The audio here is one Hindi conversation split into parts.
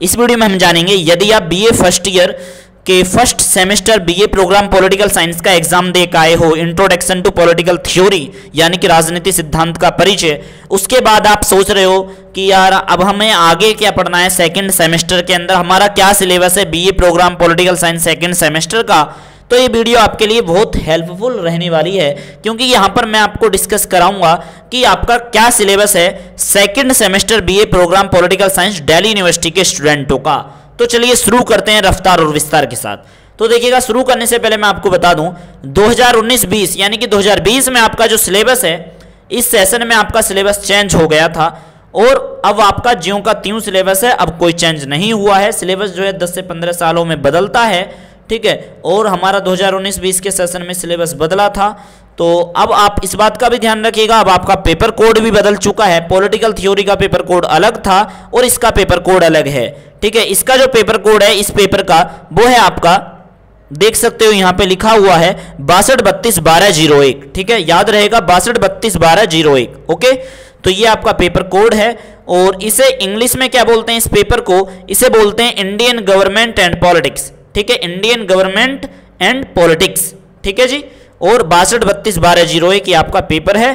इस वीडियो में हम जानेंगे यदि आप बीए फर्स्ट ईयर के first semester BA program political science का एग्जाम दे के आए हो, इंट्रोडक्शन टू पॉलिटिकल थ्योरी यानी कि राजनीति सिद्धांत का परिचय, उसके बाद आप सोच रहे हो कि यार अब हमें आगे क्या पढ़ना है, सेकंड सेमेस्टर के अंदर हमारा क्या सिलेबस है BA program political science second semester का, तो ये वीडियो आपके लिए बहुत हेल्पफुल रहने वाली है, क्योंकि यहाँ पर मैं आपको डिस्कस कराऊंगा कि आपका क्या सिलेबस है second semester BA program political science Delhi university के स्टूडेंटों का। तो चलिए शुरू करते हैं रफ्तार और विस्तार के साथ। तो देखिएगा, शुरू करने से पहले मैं आपको बता दूं 2019-20 यानी कि 2020 में आपका जो सिलेबस है, इस सेशन में आपका सिलेबस चेंज हो गया था और अब आपका ज्यों का त्यों सिलेबस है, अब कोई चेंज नहीं हुआ है। सिलेबस जो है 10 से 15 सालों में बदलता है, ठीक है। और हमारा 2019-20 के सेशन में सिलेबस बदला था, तो अब आप इस बात का भी ध्यान रखिएगा, अब आपका पेपर कोड भी बदल चुका है। पॉलिटिकल थ्योरी का पेपर कोड अलग था और इसका पेपर कोड अलग है, ठीक है। इसका जो पेपर कोड है इस पेपर का, वो है आपका, देख सकते हो यहाँ पे लिखा हुआ है 62321201, ठीक है, याद रहेगा 62321201, ओके। तो ये आपका पेपर कोड है और इसे इंग्लिश में क्या बोलते हैं इस पेपर को, इसे बोलते हैं इंडियन गवर्नमेंट एंड पॉलिटिक्स, ठीक है, इंडियन गवर्नमेंट एंड पॉलिटिक्स, ठीक है जी। और 62321201 ये आपका पेपर है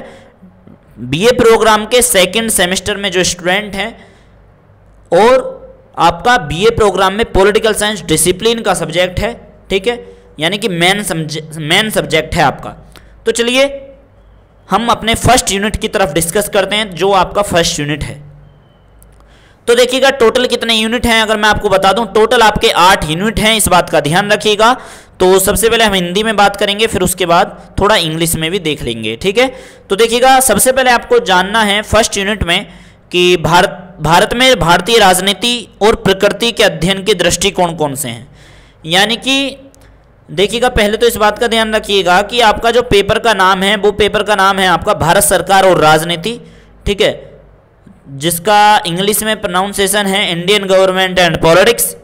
बीए प्रोग्राम के सेकंड सेमेस्टर में जो स्टूडेंट हैं, और आपका बीए प्रोग्राम में पॉलिटिकल साइंस डिसिप्लिन का सब्जेक्ट है, ठीक है, यानी कि मेन सब्जेक्ट है आपका। तो चलिए हम अपने फर्स्ट यूनिट की तरफ डिस्कस करते हैं, जो आपका फर्स्ट यूनिट है। तो देखिएगा टोटल कितने यूनिट हैं, अगर मैं आपको बता दूं टोटल आपके 8 यूनिट हैं, इस बात का ध्यान रखिएगा। तो सबसे पहले हम हिंदी में बात करेंगे, फिर उसके बाद थोड़ा इंग्लिश में भी देख लेंगे, ठीक है। तो देखिएगा, सबसे पहले आपको जानना है फर्स्ट यूनिट में कि भारत में भारतीय राजनीति और प्रकृति के अध्ययन के दृष्टिकोण कौन से हैं। यानी कि देखिएगा, पहले तो इस बात का ध्यान रखिएगा कि आपका जो पेपर का नाम है, वो पेपर का नाम है आपका भारत सरकार और राजनीति, ठीक है, जिसका इंग्लिश में प्रोनाउंसिएशन है Indian government and politics,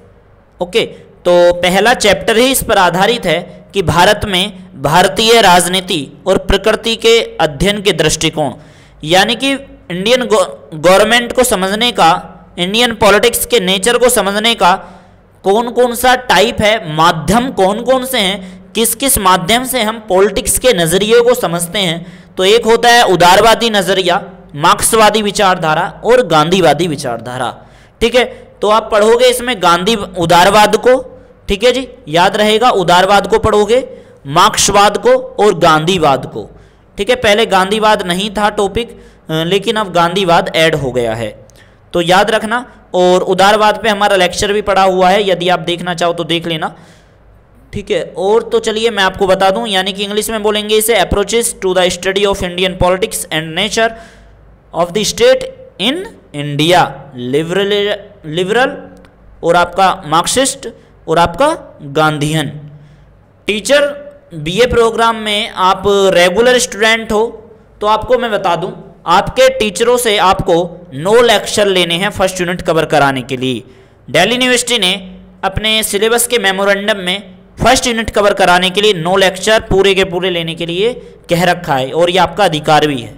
okay. तो पहला चैप्टर ही इस पर आधारित है कि भारत में भारतीय राजनीति और प्रकृति के अध्ययन के दृष्टिकोण, यानी कि इंडियन गवर्नमेंट को समझने का, इंडियन पॉलिटिक्स के नेचर को समझने का कौन कौन सा टाइप है, माध्यम कौन कौन से हैं, किस किस माध्यम से हम पॉलिटिक्स के नज़रिए को समझते हैं। तो एक होता है उदारवादी नज़रिया, मार्क्सवादी विचारधारा और गांधीवादी विचारधारा, ठीक है। तो आप पढ़ोगे इसमें उदारवाद को, ठीक है जी, याद रहेगा उदारवाद को पढ़ोगे, मार्क्सवाद को और गांधीवाद को, ठीक है। पहले गांधीवाद नहीं था टॉपिक, लेकिन अब गांधीवाद ऐड हो गया है, तो याद रखना। और उदारवाद पे हमारा लेक्चर भी पड़ा हुआ है, यदि आप देखना चाहो तो देख लेना, ठीक है। और तो चलिए मैं आपको बता दूं, यानी कि इंग्लिश में बोलेंगे इसे approaches to the study of Indian politics and nature of the state in India, liberal और आपका मार्क्सिस्ट और आपका गांधीयन। टीचर बीए प्रोग्राम में आप रेगुलर स्टूडेंट हो तो आपको मैं बता दूं, आपके टीचरों से आपको 9 लेक्चर लेने हैं फर्स्ट यूनिट कवर कराने के लिए। दिल्ली यूनिवर्सिटी ने अपने सिलेबस के मेमोरेंडम में फर्स्ट यूनिट कवर कराने के लिए 9 लेक्चर पूरे के पूरे लेने के लिए कह रखा है, और ये आपका अधिकार भी है,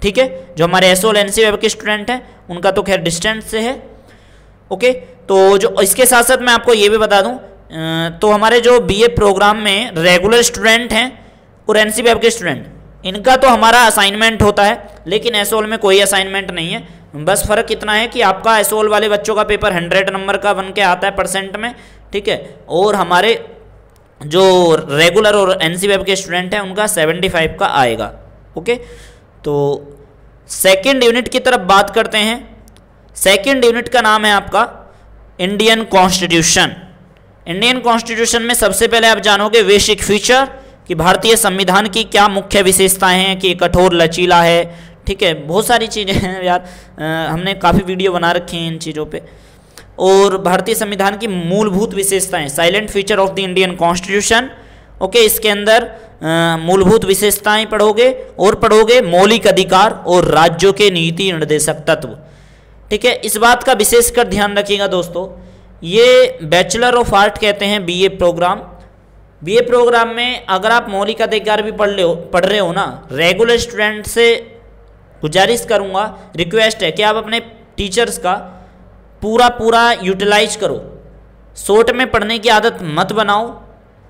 ठीक है। जो हमारे एसओ एनसी वेब के स्टूडेंट हैं उनका तो खैर डिस्टेंस से है, ओके। तो जो इसके साथ साथ मैं आपको ये भी बता दूं, तो हमारे जो बीए प्रोग्राम में रेगुलर स्टूडेंट हैं और एनसी वेब के स्टूडेंट, इनका तो हमारा असाइनमेंट होता है, लेकिन एसओल में कोई असाइनमेंट नहीं है। बस फर्क इतना है कि आपका एसओल वाले बच्चों का पेपर 100 नंबर का बन के आता है परसेंट में, ठीक है, और हमारे जो रेगुलर और एनसी वेब के स्टूडेंट हैं उनका 75 का आएगा, ओके। तो सेकंड यूनिट की तरफ बात करते हैं। सेकंड यूनिट का नाम है आपका इंडियन कॉन्स्टिट्यूशन। इंडियन कॉन्स्टिट्यूशन में सबसे पहले आप जानोगे बेसिक फीचर, कि भारतीय संविधान की क्या मुख्य विशेषताएं हैं, कि कठोर लचीला है, ठीक है, बहुत सारी चीज़ें हैं यार, हमने काफ़ी वीडियो बना रखी हैं इन चीज़ों पे। और भारतीय संविधान की मूलभूत विशेषताएं, silent feature of the Indian constitution, okay. इसके अंदर मूलभूत विशेषताएं पढ़ोगे और पढ़ोगे मौलिक अधिकार और राज्यों के नीति निर्देशक तत्व, ठीक है। इस बात का विशेषकर ध्यान रखिएगा दोस्तों, ये बैचलर ऑफ आर्ट कहते हैं बीए प्रोग्राम। बीए प्रोग्राम में अगर आप मौलिक अधिकार भी पढ़ रहे हो ना, रेगुलर स्टूडेंट से गुजारिश करूंगा, रिक्वेस्ट है कि आप अपने टीचर्स का पूरा पूरा यूटिलाइज करो, शॉर्ट में पढ़ने की आदत मत बनाओ।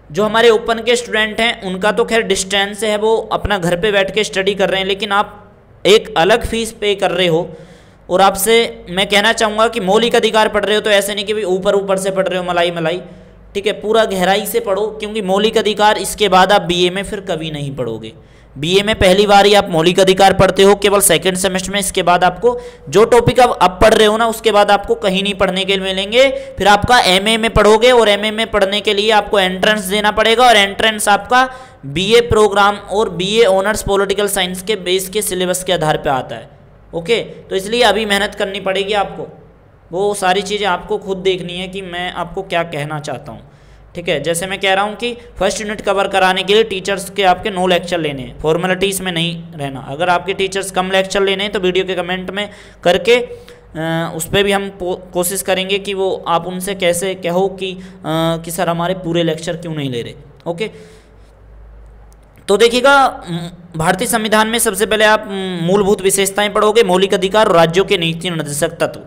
जो हमारे ओपन के स्टूडेंट हैं उनका तो खैर डिस्टेंस से है, वो अपना घर पे बैठ के स्टडी कर रहे हैं, लेकिन आप एक अलग फीस पे कर रहे हो। और आपसे मैं कहना चाहूँगा कि मौलिक अधिकार पढ़ रहे हो तो ऐसे नहीं कि भाई ऊपर ऊपर से पढ़ रहे हो मलाई मलाई, ठीक है, पूरा गहराई से पढ़ो, क्योंकि मौलिक अधिकार इसके बाद आप बीए में फिर कभी नहीं पढ़ोगे। बीए में पहली बार ही आप मौलिक अधिकार पढ़ते हो केवल सेकंड सेमेस्टर में। इसके बाद आपको जो टॉपिक अब पढ़ रहे हो ना, उसके बाद आपको कहीं नहीं पढ़ने के लिए मिलेंगे। फिर आपका एमए में पढ़ोगे, और एमए में पढ़ने के लिए आपको एंट्रेंस देना पड़ेगा, और एंट्रेंस आपका बीए प्रोग्राम और बीए ऑनर्स पॉलिटिकल साइंस के बेस के सिलेबस के आधार पर आता है। ओके, तो इसलिए अभी मेहनत करनी पड़ेगी आपको, वो सारी चीज़ें आपको खुद देखनी है कि मैं आपको क्या कहना चाहता हूँ, ठीक है। जैसे मैं कह रहा हूँ कि फर्स्ट यूनिट कवर कराने के लिए टीचर्स के आपके 9 लेक्चर लेने हैं, फॉर्मेलिटीज़ में नहीं रहना। अगर आपके टीचर्स कम लेक्चर लेने हैं तो वीडियो के कमेंट में करके उस पर भी हम कोशिश करेंगे कि वो आप उनसे कैसे कहो कि सर हमारे पूरे लेक्चर क्यों नहीं ले रहे। ओके, तो देखिएगा भारतीय संविधान में सबसे पहले आप मूलभूत विशेषताएं पढ़ोगे, मौलिक अधिकार और राज्यों के नीति निर्देशक तत्व।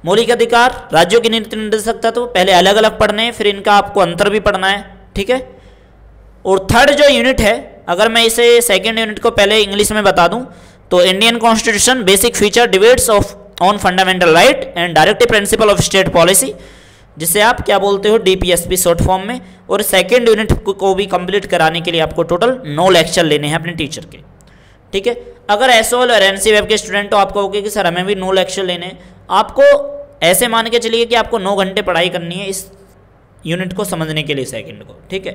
मौलिक अधिकार, राज्यों की नीति निर्देशक तत्व पहले अलग अलग पढ़ने हैं, फिर इनका आपको अंतर भी पढ़ना है, ठीक है। और थर्ड जो यूनिट है, अगर मैं इसे सेकंड यूनिट को पहले इंग्लिश में बता दूं तो Indian constitution basic feature debates on fundamental right and directive principle of state policy, जिसे आप क्या बोलते हो डीपीएसपी शॉर्ट फॉर्म में। और सेकेंड यूनिट को भी कंप्लीट कराने के लिए आपको टोटल 9 लेक्चर लेने हैं अपने टीचर के, ठीक है। अगर एसओएल और एनसी वेब के स्टूडेंट तो आप कहोगे कि सर हमें भी 9 लेक्चर लेने हैं, आपको ऐसे मान के चलिए कि आपको 9 घंटे पढ़ाई करनी है इस यूनिट को समझने के लिए, सेकंड को, ठीक है।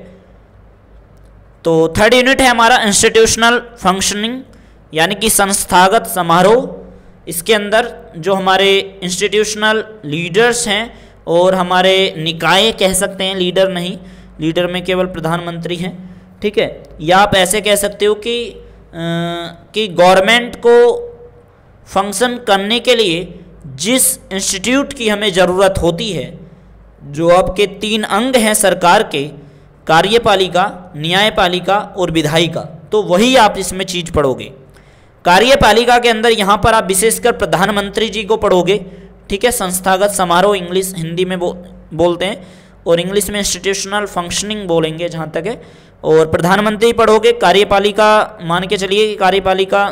तो थर्ड यूनिट है हमारा इंस्टीट्यूशनल फंक्शनिंग, यानी कि संस्थागत समारोह। इसके अंदर जो हमारे इंस्टीट्यूशनल लीडर्स हैं और हमारे निकाय कह सकते हैं, लीडर नहीं, लीडर में केवल प्रधानमंत्री हैं, ठीक है। या आप ऐसे कह सकते हो कि गवर्नमेंट को फंक्शन करने के लिए जिस इंस्टीट्यूट की हमें ज़रूरत होती है, जो आपके 3 अंग हैं सरकार के, कार्यपालिका, न्यायपालिका और विधायिका, तो वही आप इसमें चीज़ पढ़ोगे। कार्यपालिका के अंदर यहाँ पर आप विशेषकर प्रधानमंत्री जी को पढ़ोगे, ठीक है। संस्थागत समारोह इंग्लिश हिंदी में बोलते हैं, और इंग्लिश में इंस्टीट्यूशनल फंक्शनिंग बोलेंगे जहाँ तक है। और प्रधानमंत्री पढ़ोगे। कार्यपालिका मान के चलिए कि कार्यपालिका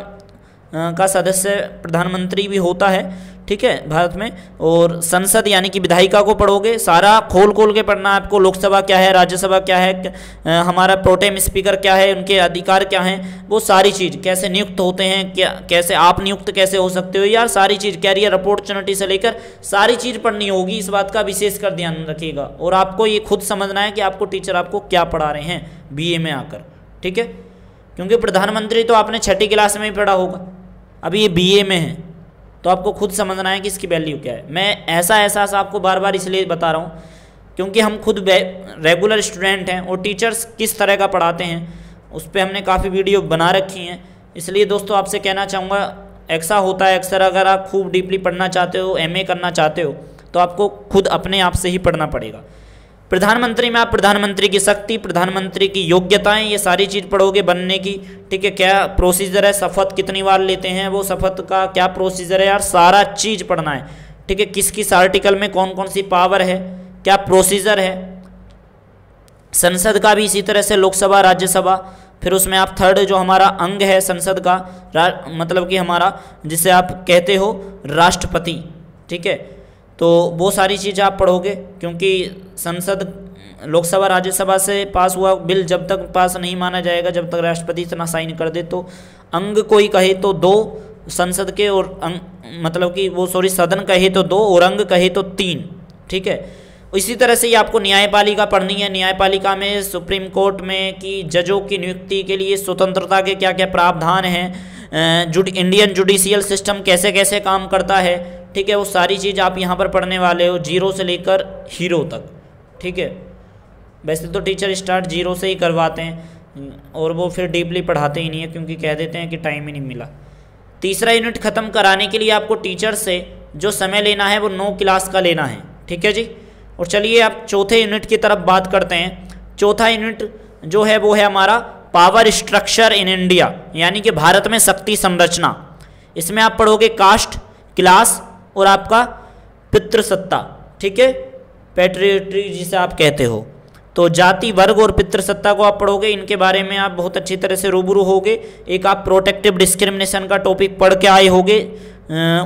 का सदस्य प्रधानमंत्री भी होता है, ठीक है, भारत में। और संसद यानी कि विधायिका को पढ़ोगे। सारा खोल खोल के पढ़ना है आपको, लोकसभा क्या है, राज्यसभा क्या है, हमारा प्रोटेम स्पीकर क्या है, उनके अधिकार क्या हैं, वो सारी चीज़, कैसे नियुक्त होते हैं, क्या कैसे आप नियुक्त कैसे हो सकते हो, यार सारी चीज़, कैरियर अपॉर्चुनिटी से लेकर सारी चीज़ पढ़नी होगी। इस बात का विशेष कर ध्यान रखिएगा। और आपको ये खुद समझना है कि आपको टीचर आपको क्या पढ़ा रहे हैं बीए में आकर, ठीक है। क्योंकि प्रधानमंत्री तो आपने 6ठी क्लास में ही पढ़ा होगा, अभी ये बीए में है, तो आपको खुद समझना है कि इसकी वैल्यू क्या है। मैं ऐसा एहसास आपको बार बार इसलिए बता रहा हूँ क्योंकि हम खुद रेगुलर स्टूडेंट हैं, और टीचर्स किस तरह का पढ़ाते हैं उस पर हमने काफ़ी वीडियो बना रखी हैं। इसलिए दोस्तों आपसे कहना चाहूँगा, ऐसा होता है अक्सर, अगर आप खूब डीपली पढ़ना चाहते हो, एमए करना चाहते हो, तो आपको खुद अपने आप से ही पढ़ना पड़ेगा। प्रधानमंत्री में आप प्रधानमंत्री की शक्ति, प्रधानमंत्री की योग्यताएं, ये सारी चीज़ पढ़ोगे बनने की, ठीक है। क्या प्रोसीजर है, शपथ कितनी बार लेते हैं, वो शपथ का क्या प्रोसीजर है, यार सारा चीज़ पढ़ना है, ठीक है। किस किस आर्टिकल में कौन कौन सी पावर है, क्या प्रोसीजर है। संसद का भी इसी तरह से, लोकसभा, राज्यसभा, फिर उसमें आप थर्ड जो हमारा अंग है संसद का, मतलब कि हमारा जिसे आप कहते हो राष्ट्रपति, ठीक है। तो वो सारी चीज़ आप पढ़ोगे, क्योंकि संसद, लोकसभा, राज्यसभा से पास हुआ बिल जब तक पास नहीं माना जाएगा जब तक राष्ट्रपति इतना साइन कर दे। तो अंग कोई कहे तो 2 संसद के, और मतलब कि वो सदन कहे तो 2 और अंग कहे तो 3, ठीक है। इसी तरह से ही आपको न्यायपालिका पढ़नी है। न्यायपालिका में सुप्रीम कोर्ट में कि जजों की नियुक्ति के लिए स्वतंत्रता के क्या क्या प्रावधान हैं, इंडियन जुडिशियल सिस्टम कैसे कैसे काम करता है, ठीक है। वो सारी चीज़ आप यहाँ पर पढ़ने वाले हो, 0 से लेकर हीरो तक, ठीक है। वैसे तो टीचर स्टार्ट 0 से ही करवाते हैं, और वो फिर डीपली पढ़ाते ही नहीं है, क्योंकि कह देते हैं कि टाइम ही नहीं मिला। तीसरा यूनिट ख़त्म कराने के लिए आपको टीचर से जो समय लेना है वो 9 क्लास का लेना है, ठीक है जी। और चलिए आप चौथे यूनिट की तरफ बात करते हैं। चौथा यूनिट जो है वो है हमारा पावर स्ट्रक्चर इन इंडिया, यानी कि भारत में शक्ति संरचना। इसमें आप पढ़ोगे कास्ट, क्लास और आपका पितृसत्ता, ठीक है, पैट्रियट्री जिसे आप कहते हो। तो जाति, वर्ग और पितृसत्ता को आप पढ़ोगे, इनके बारे में आप बहुत अच्छी तरह से रूबरू होगे। एक आप प्रोटेक्टिव डिस्क्रिमिनेशन का टॉपिक पढ़ के आए होगे,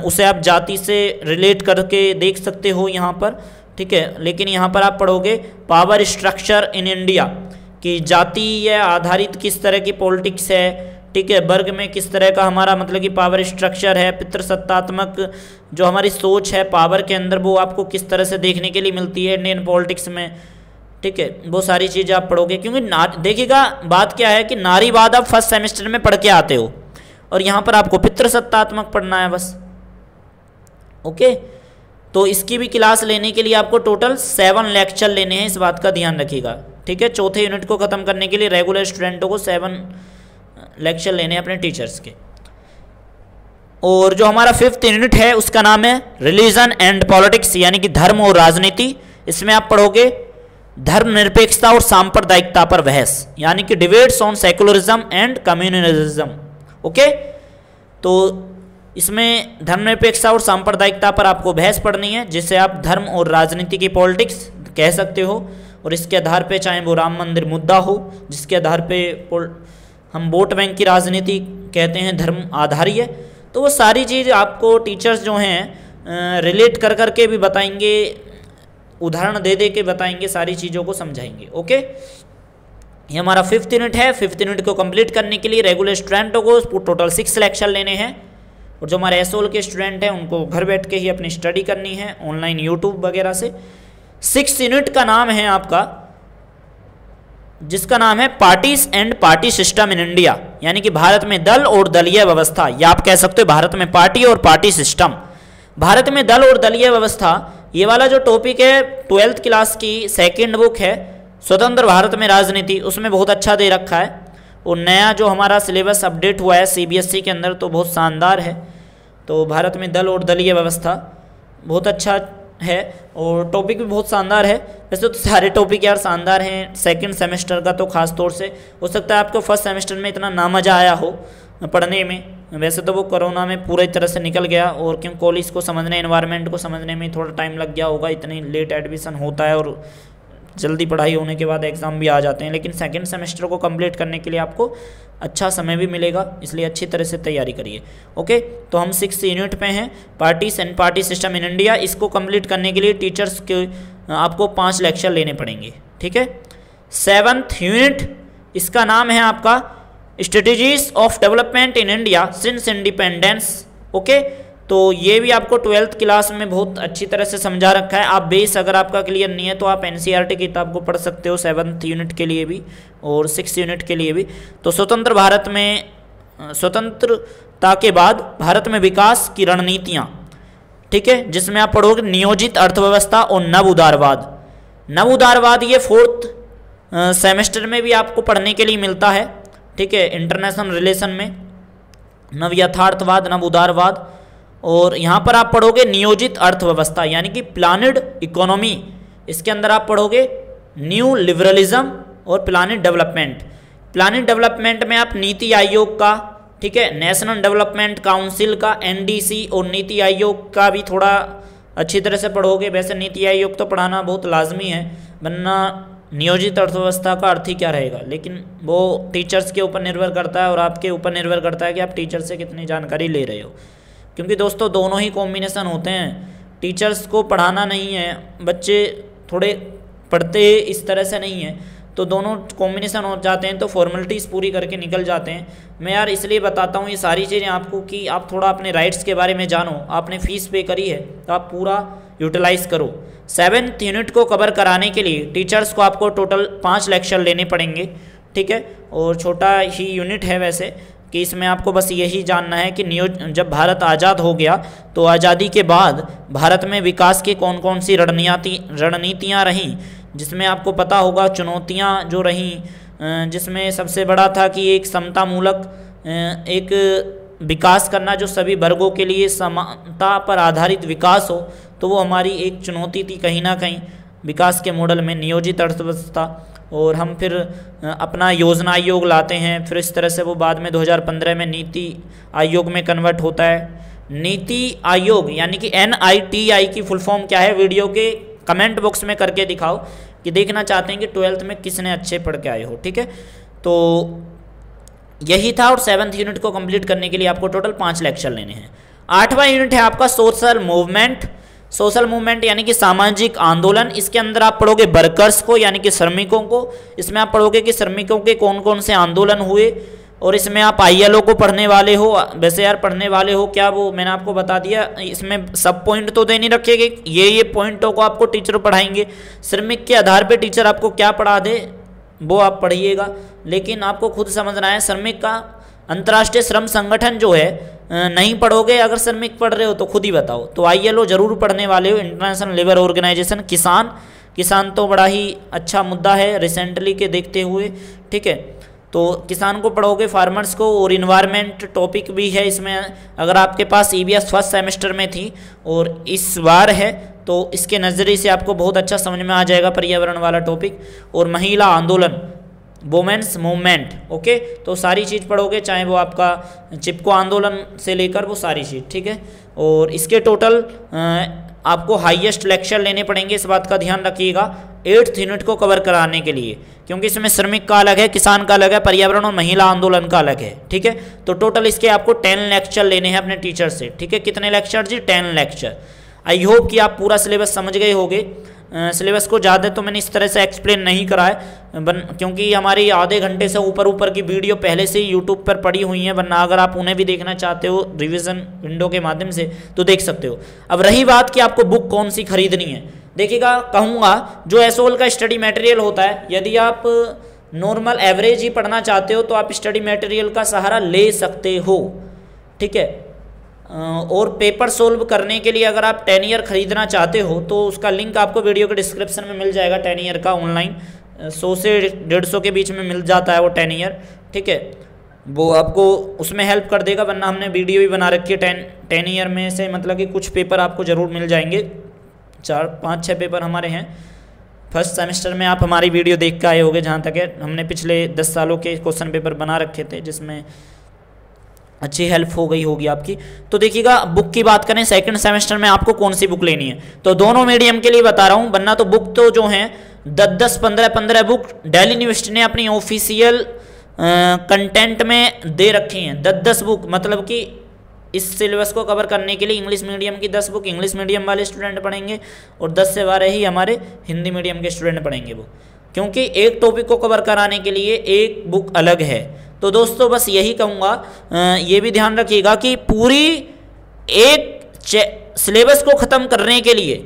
उसे आप जाति से रिलेट करके देख सकते हो यहाँ पर, ठीक है। लेकिन यहाँ पर आप पढ़ोगे पावर स्ट्रक्चर इन इंडिया, कि जातीय आधारित किस तरह की पॉलिटिक्स है, ठीक है, वर्ग में किस तरह का हमारा मतलब कि पावर स्ट्रक्चर है, पितृसत्तात्मक जो हमारी सोच है पावर के अंदर वो आपको किस तरह से देखने के लिए मिलती है इंडियन पॉलिटिक्स में, ठीक है, वो सारी चीज़ें आप पढ़ोगे। क्योंकि देखिएगा बात क्या है कि नारीवाद आप फर्स्ट सेमेस्टर में पढ़ के आते हो और यहाँ पर आपको पितृसत्तात्मक पढ़ना है बस, ओके। तो इसकी भी क्लास लेने के लिए आपको टोटल 7 लेक्चर लेने हैं, इस बात का ध्यान रखिएगा, ठीक है। चौथे यूनिट को ख़त्म करने के लिए रेगुलर स्टूडेंटों को 7 लेक्चर लेने हैं अपने टीचर्स के। और जो हमारा 5th यूनिट है उसका नाम है रिलीजन एंड पॉलिटिक्स, यानी कि धर्म और राजनीति। इसमें आप पढ़ोगे धर्मनिरपेक्षता और सांप्रदायिकता पर बहस, यानी कि debates on secularism and communalism, okay. तो इसमें धर्मनिरपेक्षता और सांप्रदायिकता पर आपको बहस पढ़नी है, जिसे आप धर्म और राजनीति की पॉलिटिक्स कह सकते हो। और इसके आधार पे चाहे वो राम मंदिर मुद्दा हो, जिसके आधार पे हम वोट बैंक की राजनीति कहते हैं, धर्म आधारित है, तो वो सारी चीज़ आपको टीचर्स जो हैं रिलेट कर करके भी बताएंगे, उदाहरण दे दे के बताएंगे, सारी चीज़ों को समझाएंगे, ओके। ये हमारा 5th यूनिट है। 5th यूनिट को कंप्लीट करने के लिए रेगुलर स्टूडेंटों को टोटल 6 लेक्चर लेने हैं, और जो हमारे एसओल के स्टूडेंट हैं उनको घर बैठ के ही अपनी स्टडी करनी है ऑनलाइन यूट्यूब वगैरह से। 6th यूनिट का नाम है आपका, जिसका नाम है parties and party system in India, यानी कि भारत में दल और दलीय व्यवस्था, या आप कह सकते हो भारत में पार्टी और पार्टी सिस्टम। भारत में दल और दलीय व्यवस्था, ये वाला जो टॉपिक है 12th क्लास की 2nd बुक है स्वतंत्र भारत में राजनीति, उसमें बहुत अच्छा दे रखा है। और नया जो हमारा सिलेबस अपडेट हुआ है सीबीएसई के अंदर, तो बहुत शानदार है। तो भारत में दल और दलीय व्यवस्था बहुत अच्छा है और टॉपिक भी बहुत शानदार है। वैसे तो सारे टॉपिक यार शानदार हैं, 2nd सेमेस्टर का तो खास तौर से। हो सकता है आपको 1st सेमेस्टर में इतना ना मज़ा आया हो पढ़ने में, वैसे तो वो कोरोना में पूरी तरह से निकल गया, और क्यों कॉलेज को समझने, एनवायरनमेंट को समझने में थोड़ा टाइम लग गया होगा, इतनी लेट एडमिशन होता है और जल्दी पढ़ाई होने के बाद एग्ज़ाम भी आ जाते हैं। लेकिन 2nd सेमेस्टर को कंप्लीट करने के लिए आपको अच्छा समय भी मिलेगा, इसलिए अच्छी तरह से तैयारी करिए, ओके। तो हम 6th यूनिट पे हैं, parties and party system in India. इसको कंप्लीट करने के लिए टीचर्स के आपको 5 लेक्चर लेने पड़ेंगे, ठीक है। 7th यूनिट, इसका नाम है आपका strategies of development in India since independence, okay. तो ये भी आपको 12th क्लास में बहुत अच्छी तरह से समझा रखा है। आप बेस अगर आपका क्लियर नहीं है तो आप एनसीईआरटी की किताब को पढ़ सकते हो 7th यूनिट के लिए भी और 6th यूनिट के लिए भी। तो स्वतंत्र भारत में, स्वतंत्रता के बाद भारत में विकास की रणनीतियाँ, ठीक है, जिसमें आप पढ़ोगे नियोजित अर्थव्यवस्था और नव उदारवाद। नव उदारवाद ये 4th सेमेस्टर में भी आपको पढ़ने के लिए मिलता है, ठीक है, इंटरनेशनल रिलेशन में, नव यथार्थवाद, नव उदारवाद। और यहाँ पर आप पढ़ोगे नियोजित अर्थव्यवस्था, यानी कि प्लानिड इकोनॉमी। इसके अंदर आप पढ़ोगे न्यू लिबरलिज्म और प्लानिड डेवलपमेंट। प्लानिड डेवलपमेंट में आप नीति आयोग का, ठीक है, नेशनल डेवलपमेंट काउंसिल का, एनडीसी और नीति आयोग का भी थोड़ा अच्छी तरह से पढ़ोगे। वैसे नीति आयोग तो पढ़ाना बहुत लाजमी है, वरना नियोजित अर्थव्यवस्था का अर्थ ही क्या रहेगा। लेकिन वो टीचर्स के ऊपर निर्भर करता है और आपके ऊपर निर्भर करता है कि आप टीचर से कितनी जानकारी ले रहे हो, क्योंकि दोस्तों दोनों ही कॉम्बिनेशन होते हैं। टीचर्स को पढ़ाना नहीं है, बच्चे थोड़े पढ़ते इस तरह से नहीं है, तो दोनों कॉम्बिनेशन हो जाते हैं, तो फॉर्मेलिटीज़ पूरी करके निकल जाते हैं। मैं यार इसलिए बताता हूँ ये सारी चीज़ें आपको कि आप थोड़ा अपने राइट्स के बारे में जानो। आपने फ़ीस पे करी है तो आप पूरा यूटिलाइज़ करो। 7th यूनिट को कवर कराने के लिए टीचर्स को आपको टोटल 5 लेक्चर लेने पड़ेंगे, ठीक है। और छोटा ही यूनिट है वैसे, कि इसमें आपको बस यही जानना है कि जब भारत आज़ाद हो गया तो आज़ादी के बाद भारत में विकास की कौन कौन सी रणनीतियाँ रहीं, जिसमें आपको पता होगा चुनौतियाँ जो रहीं, जिसमें सबसे बड़ा था कि एक समतामूलक एक विकास करना जो सभी वर्गों के लिए समानता पर आधारित विकास हो, तो वो हमारी एक चुनौती थी कहीं ना कहीं विकास के मॉडल में, नियोजित अर्थव्यवस्था। और हम फिर अपना योजना आयोग लाते हैं, फिर इस तरह से वो बाद में 2015 में नीति आयोग में कन्वर्ट होता है, नीति आयोग यानी कि NITI की फुल फॉर्म क्या है, वीडियो के कमेंट बॉक्स में करके दिखाओ कि देखना चाहते हैं कि 12th में किसने अच्छे पढ़ के आए हो। ठीक है, तो यही था। और 7th यूनिट को कंप्लीट करने के लिए आपको टोटल 5 लेक्चर लेने हैं। 8वां यूनिट है आपका सोशल मूवमेंट। सोशल मूवमेंट यानी कि सामाजिक आंदोलन। इसके अंदर आप पढ़ोगे वर्कर्स को यानी कि श्रमिकों को। इसमें आप पढ़ोगे कि श्रमिकों के कौन कौन से आंदोलन हुए। और इसमें आप ILO को पढ़ने वाले हो। वैसे यार पढ़ने वाले हो क्या, वो मैंने आपको बता दिया। इसमें सब पॉइंट तो दे नहीं रखेंगे, ये पॉइंटों को आपको टीचर पढ़ाएंगे। श्रमिक के आधार पे टीचर आपको क्या पढ़ा दे वो आप पढ़िएगा, लेकिन आपको खुद समझना है। श्रमिक का अंतर्राष्ट्रीय श्रम संगठन जो है नहीं पढ़ोगे, अगर श्रमिक पढ़ रहे हो तो खुद ही बताओ। तो ILO जरूर पढ़ने वाले हो, इंटरनेशनल लेबर ऑर्गेनाइजेशन। किसान तो बड़ा ही अच्छा मुद्दा है रिसेंटली के देखते हुए। ठीक है, तो किसान को पढ़ोगे, फार्मर्स को। और इन्वायरमेंट टॉपिक भी है इसमें। अगर आपके पास EVS फर्स्ट सेमेस्टर में थी और इस बार है तो इसके नज़रिए से आपको बहुत अच्छा समझ में आ जाएगा पर्यावरण वाला टॉपिक। और महिला आंदोलन, वुमेन्स मूवमेंट। ओके, तो सारी चीज़ पढ़ोगे, चाहे वो आपका चिपको आंदोलन से लेकर वो सारी चीज़। ठीक है, और इसके टोटल आपको हाईएस्ट लेक्चर लेने पड़ेंगे, इस बात का ध्यान रखिएगा 8th यूनिट को कवर कराने के लिए, क्योंकि इसमें श्रमिक का अलग है, किसान का अलग है, पर्यावरण और महिला आंदोलन का अलग है। ठीक है, तो टोटल इसके आपको 10 लेक्चर लेने हैं अपने टीचर से। ठीक है, कितने लेक्चर जी? 10 लेक्चर। आई होप कि आप पूरा सिलेबस समझ गए होंगे। सिलेबस को ज़्यादा तो मैंने इस तरह से एक्सप्लेन नहीं करा है, क्योंकि हमारी आधे घंटे से ऊपर की वीडियो पहले से ही यूट्यूब पर पड़ी हुई है। वरना अगर आप उन्हें भी देखना चाहते हो रिवीजन विंडो के माध्यम से तो देख सकते हो। अब रही बात कि आपको बुक कौन सी खरीदनी है, देखिएगा कहूँगा जो एसोल का स्टडी मटेरियल होता है, यदि आप नॉर्मल एवरेज ही पढ़ना चाहते हो तो आप स्टडी मटेरियल का सहारा ले सकते हो। ठीक है, और पेपर सोल्व करने के लिए अगर आप 10 ईयर खरीदना चाहते हो तो उसका लिंक आपको वीडियो के डिस्क्रिप्शन में मिल जाएगा। 10 ईयर का ऑनलाइन 100 से 150 के बीच में मिल जाता है वो 10 ईयर। ठीक है, वो आपको उसमें हेल्प कर देगा। वरना हमने वीडियो भी बना रखी है 10 ईयर में से, मतलब कि कुछ पेपर आपको ज़रूर मिल जाएंगे। 4-5-6 पेपर हमारे हैं फर्स्ट सेमेस्टर में। आप हमारी वीडियो देख के आए होंगे, जहाँ तक है हमने पिछले 10 सालों के क्वेश्चन पेपर बना रखे थे, जिसमें अच्छी हेल्प हो गई होगी आपकी। तो देखिएगा बुक की बात करें, सेकंड सेमेस्टर में आपको कौन सी बुक लेनी है, तो दोनों मीडियम के लिए बता रहा हूँ। वरना तो बुक तो जो हैं 10-10, 15-15 बुक दिल्ली यूनिवर्सिटी ने अपनी ऑफिशियल कंटेंट में दे रखी हैं। 10-10 बुक, मतलब कि इस सिलेबस को कवर करने के लिए इंग्लिश मीडियम की 10 बुक इंग्लिश मीडियम वाले स्टूडेंट पढ़ेंगे और 10 से 12 ही हमारे हिंदी मीडियम के स्टूडेंट पढ़ेंगे वो, क्योंकि एक टॉपिक को कवर कराने के लिए एक बुक अलग है। तो दोस्तों बस यही कहूँगा, ये भी ध्यान रखिएगा कि पूरी एक सिलेबस को ख़त्म करने के लिए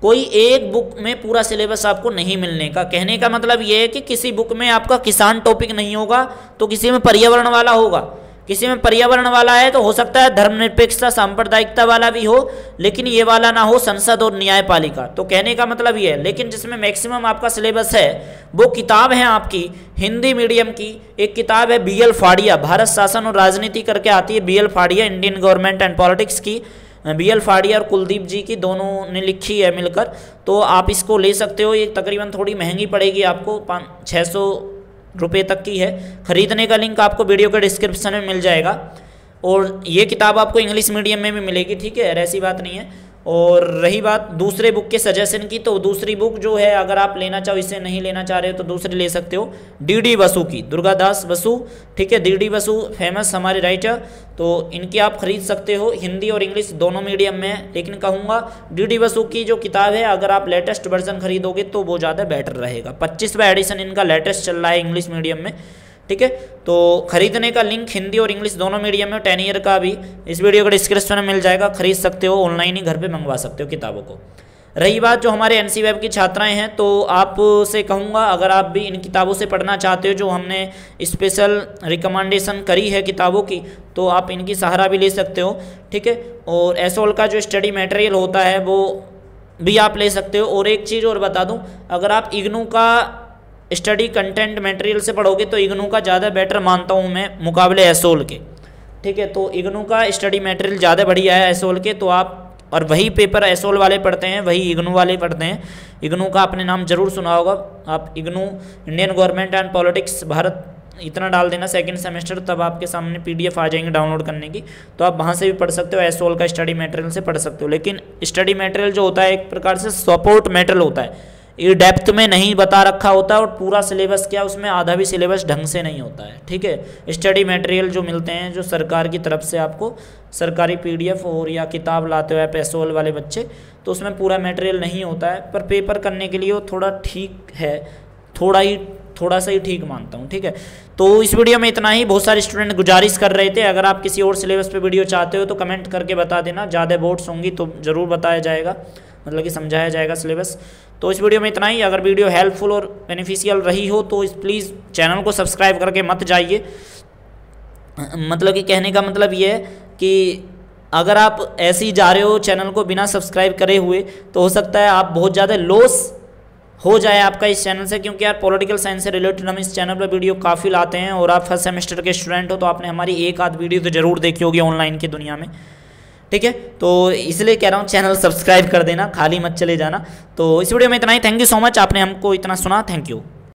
कोई एक बुक में पूरा सिलेबस आपको नहीं मिलने का। कहने का मतलब ये है कि किसी बुक में आपका किसान टॉपिक नहीं होगा तो किसी में पर्यावरण वाला होगा, किसी में पर्यावरण वाला है तो हो सकता है धर्मनिरपेक्षता सांप्रदायिकता वाला भी हो, लेकिन ये वाला ना हो संसद और न्यायपालिका। तो कहने का मतलब ये है, लेकिन जिसमें मैक्सिमम आपका सिलेबस है वो किताब है आपकी हिंदी मीडियम की। एक किताब है BL फाड़िया, भारत शासन और राजनीति करके आती है, BL फाड़िया Indian government and politics की। BL फाड़िया और कुलदीप जी की दोनों ने लिखी है मिलकर, तो आप इसको ले सकते हो। ये तकरीबन थोड़ी महंगी पड़ेगी आपको, 500-600 रुपये तक की है। खरीदने का लिंक आपको वीडियो के डिस्क्रिप्शन में मिल जाएगा। और ये किताब आपको इंग्लिश मीडियम में भी मिलेगी। ठीक है, ऐसी बात नहीं है। और रही बात दूसरे बुक के सजेशन की, तो दूसरी बुक जो है अगर आप लेना चाहो, इसे नहीं लेना चाह रहे हो तो दूसरी ले सकते हो DD बसु की, दुर्गादास बसु। ठीक है, DD बसु फेमस हमारे राइटर, तो इनकी आप खरीद सकते हो, हिंदी और इंग्लिश दोनों मीडियम में है। लेकिन कहूँगा DD बसु की जो किताब है अगर आप लेटेस्ट वर्जन खरीदोगे तो वो ज़्यादा बेटर रहेगा। 25वां एडिशन इनका लेटेस्ट चल रहा है इंग्लिश मीडियम में। ठीक है, तो खरीदने का लिंक हिंदी और इंग्लिश दोनों मीडियम में 10 ईयर का भी इस वीडियो के डिस्क्रिप्शन में मिल जाएगा। खरीद सकते हो, ऑनलाइन ही घर पे मंगवा सकते हो किताबों को। रही बात जो हमारे NC वेब की छात्राएं हैं, तो आपसे कहूँगा अगर आप भी इन किताबों से पढ़ना चाहते हो जो हमने स्पेशल रिकमेंडेशन करी है किताबों की, तो आप इनकी सहारा भी ले सकते हो। ठीक है, और एसोल का जो स्टडी मटेरियल होता है वो भी आप ले सकते हो। और एक चीज़ और बता दूँ, अगर आप इग्नू का स्टडी कंटेंट मटेरियल से पढ़ोगे तो इग्नू का ज़्यादा बेटर मानता हूँ मैं मुकाबले एसोल के। ठीक है, तो इग्नू का स्टडी मटेरियल ज़्यादा बढ़िया है एसोल के, तो आप और वही पेपर एसोल वाले पढ़ते हैं, वही इग्नू वाले पढ़ते हैं। इग्नू का आपने नाम जरूर सुना होगा आप, IGNOU Indian government and politics, Bharat इतना डाल देना सेकंड सेमेस्टर, तब आपके सामने PDF आ जाएंगे डाउनलोड करने की, तो आप वहाँ से भी पढ़ सकते हो, एसओएल का स्टडी मटेरियल से पढ़ सकते हो। लेकिन स्टडी मटेरियल जो होता है एक प्रकार से सपोर्ट मटेरियल होता है, ये डेप्थ में नहीं बता रखा होता है, और पूरा सिलेबस क्या उसमें आधा भी सिलेबस ढंग से नहीं होता है, ठीक है। स्टडी मटेरियल जो मिलते हैं जो सरकार की तरफ से आपको, सरकारी PDF और या किताब लाते हो आप एसओएल वाले बच्चे, तो उसमें पूरा मटेरियल नहीं होता है, पर पेपर करने के लिए वो थोड़ा ठीक है, थोड़ा सा ही ठीक मानता हूँ, ठीक है। तो इस वीडियो में इतना ही। बहुत सारे स्टूडेंट गुजारिश कर रहे थे अगर आप किसी और सिलेबस पे वीडियो चाहते हो तो कमेंट करके बता देना, ज़्यादा वोट्स होंगी तो ज़रूर बताया जाएगा, मतलब कि समझाया जाएगा सिलेबस। तो इस वीडियो में इतना ही। अगर वीडियो हेल्पफुल और बेनिफिशियल रही हो तो प्लीज़ चैनल को सब्सक्राइब करके मत जाइए। मतलब कि कहने का मतलब ये है कि अगर आप ऐसे ही जा रहे हो चैनल को बिना सब्सक्राइब करे हुए, तो हो सकता है आप बहुत ज़्यादा लॉस हो जाए आपका इस चैनल से, क्योंकि यार पॉलिटिकल साइंस से रिलेटेड हम इस चैनल पर वीडियो काफ़ी लाते हैं, और आप फर्स्ट सेमेस्टर के स्टूडेंट हो तो आपने हमारी एक आध वीडियो तो ज़रूर देखी होगी ऑनलाइन की दुनिया में, ठीक है। तो इसलिए कह रहा हूँ चैनल सब्सक्राइब कर देना, खाली मत चले जाना। तो इस वीडियो में इतना ही। थैंक यू सो मच, आपने हमको इतना सुना, थैंक यू।